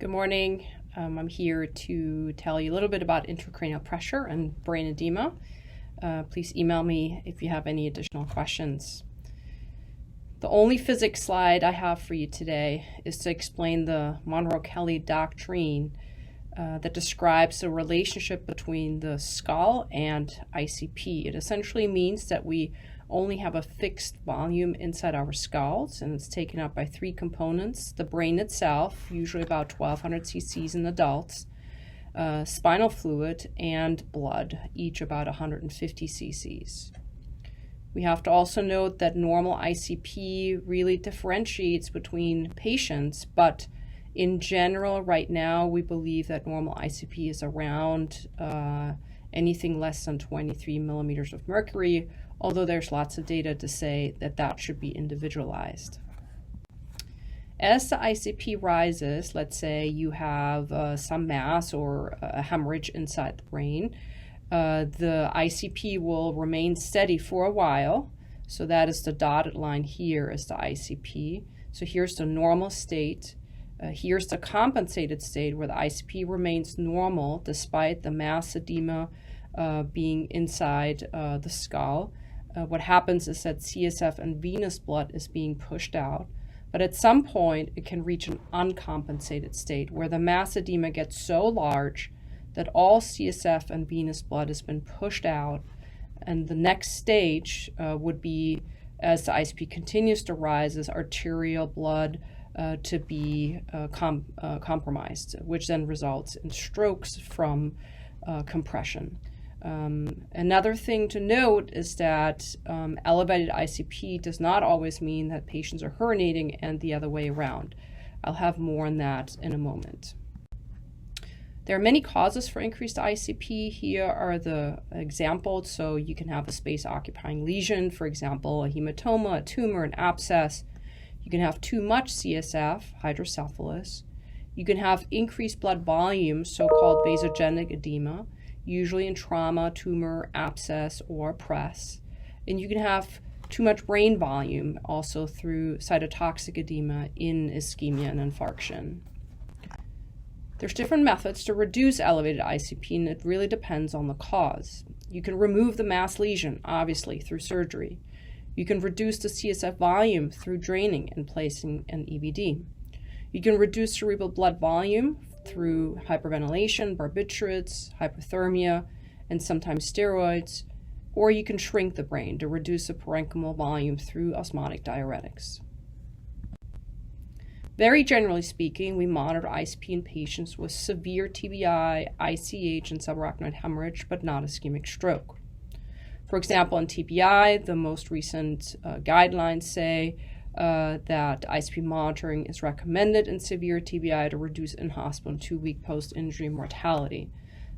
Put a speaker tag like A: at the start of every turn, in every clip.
A: Good morning. I'm here to tell you a little bit about intracranial pressure and brain edema. Please email me if you have any additional questions. The only physics slide I have for you today is to explain the Monroe-Kelly doctrine that describes the relationship between the skull and ICP. It essentially means that we only have a fixed volume inside our skulls, and it's taken up by three components: the brain itself, usually about 1,200 cc's in adults, spinal fluid, and blood, each about 150 cc's. We have to also note that normal ICP really differentiates between patients, but in general, right now, we believe that normal ICP is around anything less than 23 millimeters of mercury, although there's lots of data to say that that should be individualized. As the ICP rises, let's say you have some mass or a hemorrhage inside the brain, the ICP will remain steady for a while. So that is the dotted line here is the ICP. So here's the normal state. Here's the compensated state where the ICP remains normal despite the mass edema being inside the skull. What happens is that CSF and venous blood is being pushed out, but at some point it can reach an uncompensated state where the mass edema gets so large that all CSF and venous blood has been pushed out, and the next stage would be, as the ICP continues to rise, is arterial blood to be compromised, which then results in strokes from compression. Another thing to note is that elevated ICP does not always mean that patients are herniating and the other way around. I'll have more on that in a moment. There are many causes for increased ICP. Here are the examples. So you can have a space-occupying lesion, for example, a hematoma, a tumor, an abscess. You can have too much CSF, hydrocephalus. You can have increased blood volume, so-called vasogenic edema, usually in trauma, tumor, abscess, or press. And you can have too much brain volume, also through cytotoxic edema in ischemia and infarction. There's different methods to reduce elevated ICP, and it really depends on the cause. You can remove the mass lesion, obviously, through surgery. You can reduce the CSF volume through draining and placing an EVD. You can reduce cerebral blood volume through hyperventilation, barbiturates, hypothermia, and sometimes steroids, or you can shrink the brain to reduce the parenchymal volume through osmotic diuretics. Very generally speaking, we monitor ICP in patients with severe TBI, ICH, and subarachnoid hemorrhage, but not ischemic stroke. For example, in TBI, the most recent guidelines say that ICP monitoring is recommended in severe TBI to reduce in-hospital and 2-week post-injury mortality.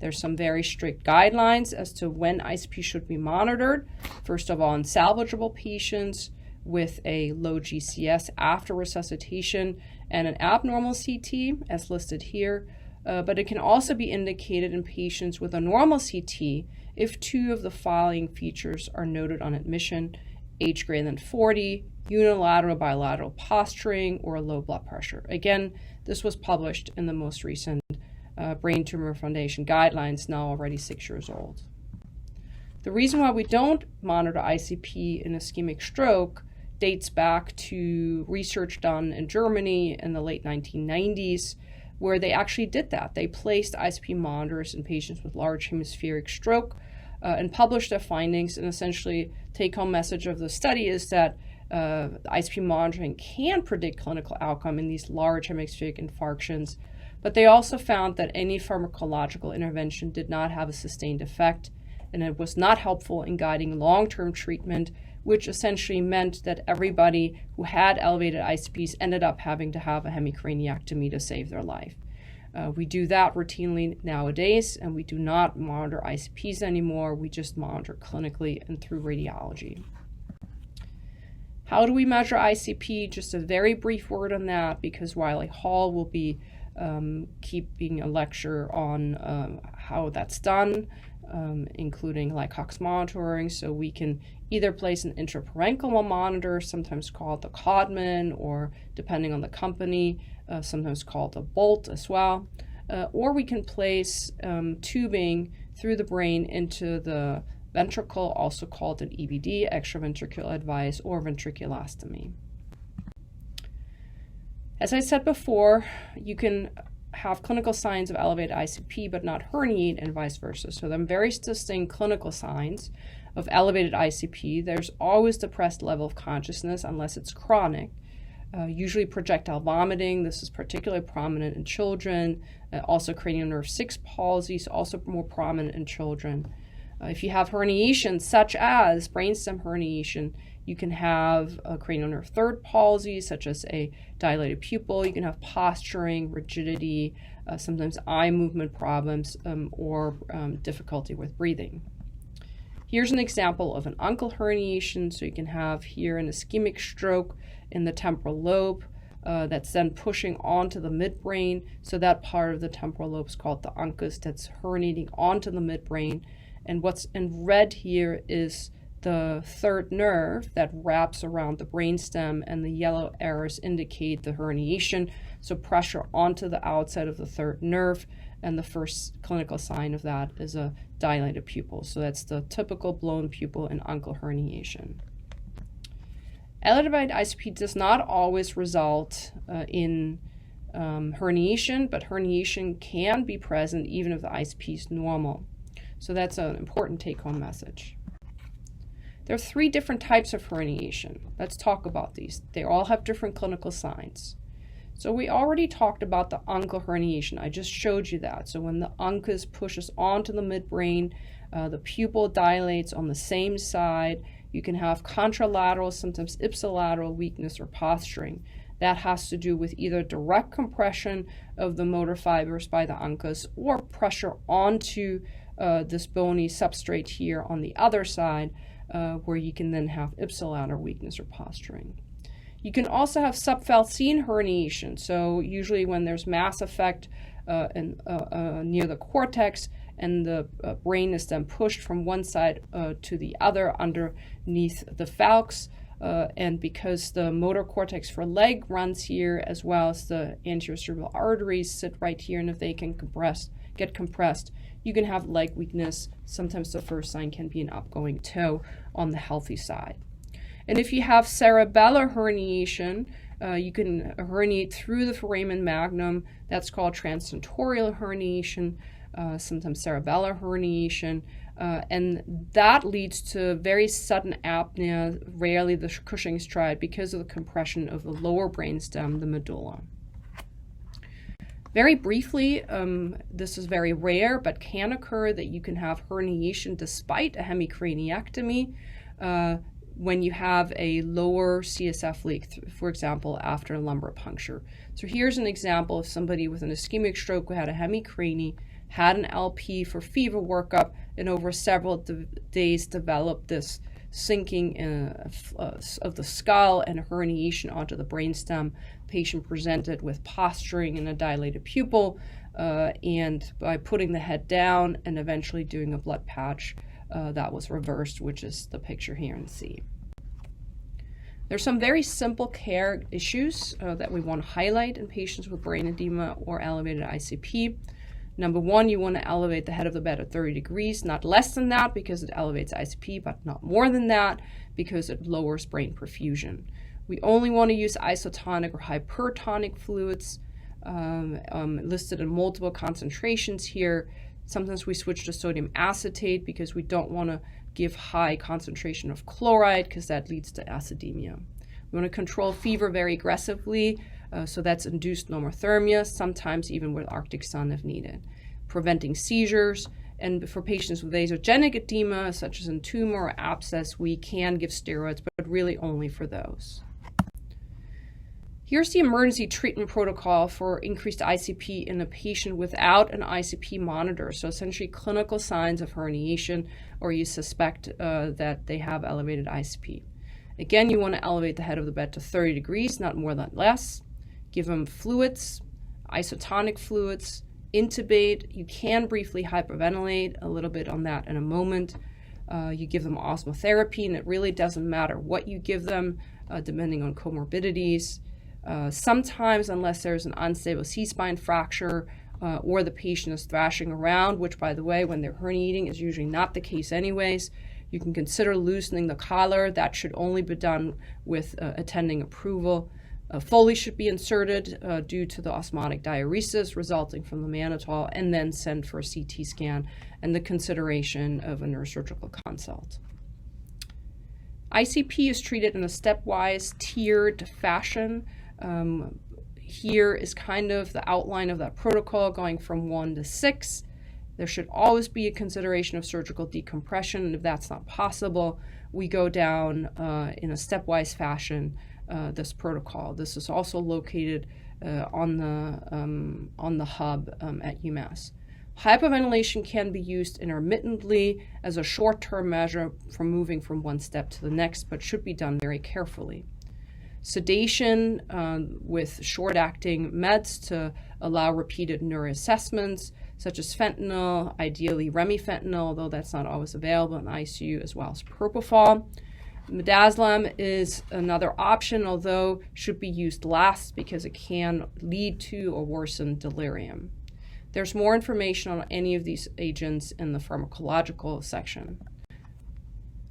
A: There's some very strict guidelines as to when ICP should be monitored. First of all, in salvageable patients with a low GCS after resuscitation and an abnormal CT, as listed here, but it can also be indicated in patients with a normal CT if two of the following features are noted on admission: age greater than 40, unilateral bilateral posturing, or low blood pressure. Again, this was published in the most recent Brain Tumor Foundation guidelines, now already 6 years old. The reason why we don't monitor ICP in ischemic stroke dates back to research done in Germany in the late 1990s, where they actually did that. They placed ICP monitors in patients with large hemispheric stroke and published their findings. And essentially, take-home message of the study is that ICP monitoring can predict clinical outcome in these large hemispheric infarctions, but they also found that any pharmacological intervention did not have a sustained effect, and it was not helpful in guiding long-term treatment, which essentially meant that everybody who had elevated ICPs ended up having to have a hemicraniectomy to save their life. We do that routinely nowadays, and we do not monitor ICPs anymore. We just monitor clinically and through radiology. How do we measure ICP? Just a very brief word on that, because Wiley Hall will be keeping a lecture on how that's done, including Lycox monitoring. So we can either place an intraparenchymal monitor, sometimes called the Codman, or depending on the company, sometimes called a bolt as well. Or we can place tubing through the brain into the ventricle, also called an EVD, extraventricular device, or ventriculostomy. As I said before, you can have clinical signs of elevated ICP but not herniate, and vice versa. So there are very distinct clinical signs of elevated ICP. There's always depressed level of consciousness unless it's chronic. Usually projectile vomiting. This is particularly prominent in children. Also cranial nerve 6 palsy is also more prominent in children. If you have herniation, such as brainstem herniation, you can have a cranial nerve 3rd palsy, such as a dilated pupil. You can have posturing, rigidity, sometimes eye movement problems, or difficulty with breathing. Here's an example of an uncal herniation. So you can have here an ischemic stroke in the temporal lobe that's then pushing onto the midbrain. So that part of the temporal lobe is called the uncus that's herniating onto the midbrain. And what's in red here is the 3rd nerve that wraps around the brainstem, and the yellow arrows indicate the herniation. So pressure onto the outside of the 3rd nerve, and the first clinical sign of that is a dilated pupil. So that's the typical blown pupil in uncal herniation. Elevated ICP does not always result in herniation, but herniation can be present even if the ICP is normal. So that's an important take-home message. There are 3 different types of herniation. Let's talk about these. They all have different clinical signs. So we already talked about the uncal herniation. I just showed you that. So when the uncus pushes onto the midbrain, the pupil dilates on the same side. You can have contralateral, sometimes ipsilateral weakness or posturing. That has to do with either direct compression of the motor fibers by the uncus or pressure onto this bony substrate here on the other side, where you can then have ipsilateral weakness or posturing. You can also have subfalcine herniation. So usually when there's mass effect near the cortex, and the brain is then pushed from one side to the other underneath the falx, and because the motor cortex for leg runs here, as well as the anterior cerebral arteries sit right here, and if they can get compressed, you can have leg weakness. Sometimes the first sign can be an upgoing toe on the healthy side. And if you have cerebellar herniation, you can herniate through the foramen magnum. That's called transtentorial herniation, sometimes cerebellar herniation. And that leads to very sudden apnea, rarely the Cushing's triad, because of the compression of the lower brainstem, the medulla. Very briefly, this is very rare, but can occur that you can have herniation despite a hemicraniectomy when you have a lower CSF leak, for example, after a lumbar puncture. So here's an example of somebody with an ischemic stroke who had a hemicranie, had an LP for fever workup, and over several days developed this sinking of the skull and a herniation onto the brainstem. Patient presented with posturing and a dilated pupil, and by putting the head down and eventually doing a blood patch, that was reversed, which is the picture here in C. There's some very simple care issues that we want to highlight in patients with brain edema or elevated ICP. Number 1, you want to elevate the head of the bed at 30 degrees, not less than that because it elevates ICP, but not more than that because it lowers brain perfusion. We only want to use isotonic or hypertonic fluids listed in multiple concentrations here. Sometimes we switch to sodium acetate because we don't want to give high concentration of chloride because that leads to acidemia. We want to control fever very aggressively, so that's induced normothermia, sometimes even with Arctic sun if needed. Preventing seizures, and for patients with vasogenic edema, such as in tumor or abscess, we can give steroids, but really only for those. Here's the emergency treatment protocol for increased ICP in a patient without an ICP monitor, so essentially clinical signs of herniation, or you suspect that they have elevated ICP. Again, you want to elevate the head of the bed to 30 degrees, not more than less. Give them fluids, isotonic fluids, intubate. You can briefly hyperventilate, a little bit on that in a moment. You give them osmotherapy, and it really doesn't matter what you give them, depending on comorbidities. Sometimes, unless there's an unstable C-spine fracture or the patient is thrashing around, which, by the way, when they're herniating is usually not the case anyways, you can consider loosening the collar. That should only be done with attending approval. Foley should be inserted due to the osmotic diuresis resulting from the mannitol, and then send for a CT scan and the consideration of a neurosurgical consult. ICP is treated in a stepwise, tiered fashion. Here is kind of the outline of that protocol going from 1 to 6. There should always be a consideration of surgical decompression, and if that's not possible, we go down in a stepwise fashion this protocol. This is also located on the hub at UMass. Hyperventilation can be used intermittently as a short-term measure for moving from one step to the next, but should be done very carefully. Sedation with short-acting meds to allow repeated neuroassessments, such as fentanyl, ideally remifentanil, although that's not always available in ICU, as well as propofol. Midazolam is another option, although should be used last because it can lead to or worsen delirium. There's more information on any of these agents in the pharmacological section.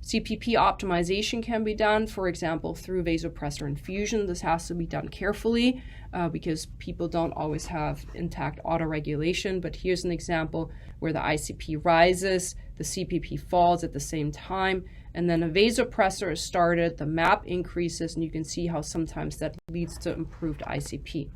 A: CPP optimization can be done, for example, through vasopressor infusion. This has to be done carefully because people don't always have intact autoregulation. But here's an example where the ICP rises, the CPP falls at the same time, and then a vasopressor is started, the MAP increases, and you can see how sometimes that leads to improved ICP.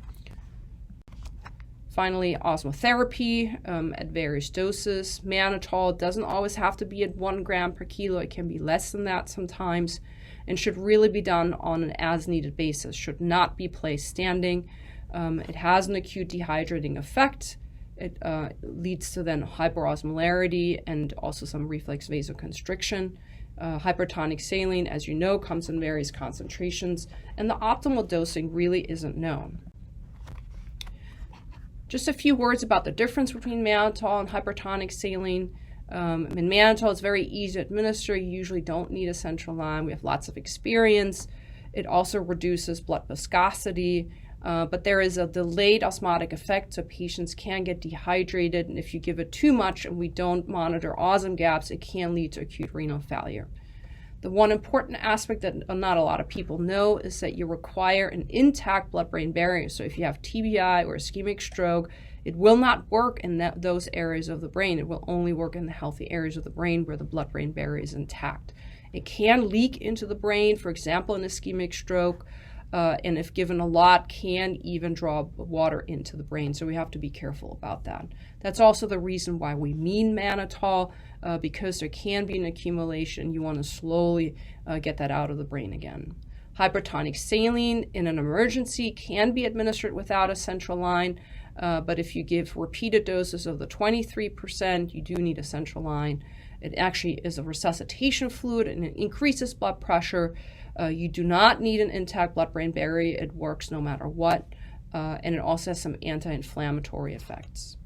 A: Finally, osmotherapy at various doses. Mannitol doesn't always have to be at 1 gram per kilo. It can be less than that sometimes, and should really be done on an as-needed basis. Should not be placed standing. It has an acute dehydrating effect. It leads to then hyperosmolarity and also some reflex vasoconstriction. Hypertonic saline, as you know, comes in various concentrations, and the optimal dosing really isn't known. Just a few words about the difference between mannitol and hypertonic saline. In mannitol, it's very easy to administer. You usually don't need a central line. We have lots of experience. It also reduces blood viscosity, but there is a delayed osmotic effect, so patients can get dehydrated, and if you give it too much and we don't monitor osm gaps, it can lead to acute renal failure. The one important aspect that not a lot of people know is that you require an intact blood-brain barrier. So if you have TBI or ischemic stroke, it will not work in those areas of the brain. It will only work in the healthy areas of the brain where the blood-brain barrier is intact. It can leak into the brain, for example, in ischemic stroke, and if given a lot, can even draw water into the brain. So we have to be careful about that. That's also the reason why we mean mannitol, because there can be an accumulation. You want to slowly get that out of the brain again. Hypertonic saline in an emergency can be administered without a central line, but if you give repeated doses of the 23%, you do need a central line. It actually is a resuscitation fluid and it increases blood pressure. You do not need an intact blood-brain barrier. It works no matter what, and it also has some anti-inflammatory effects.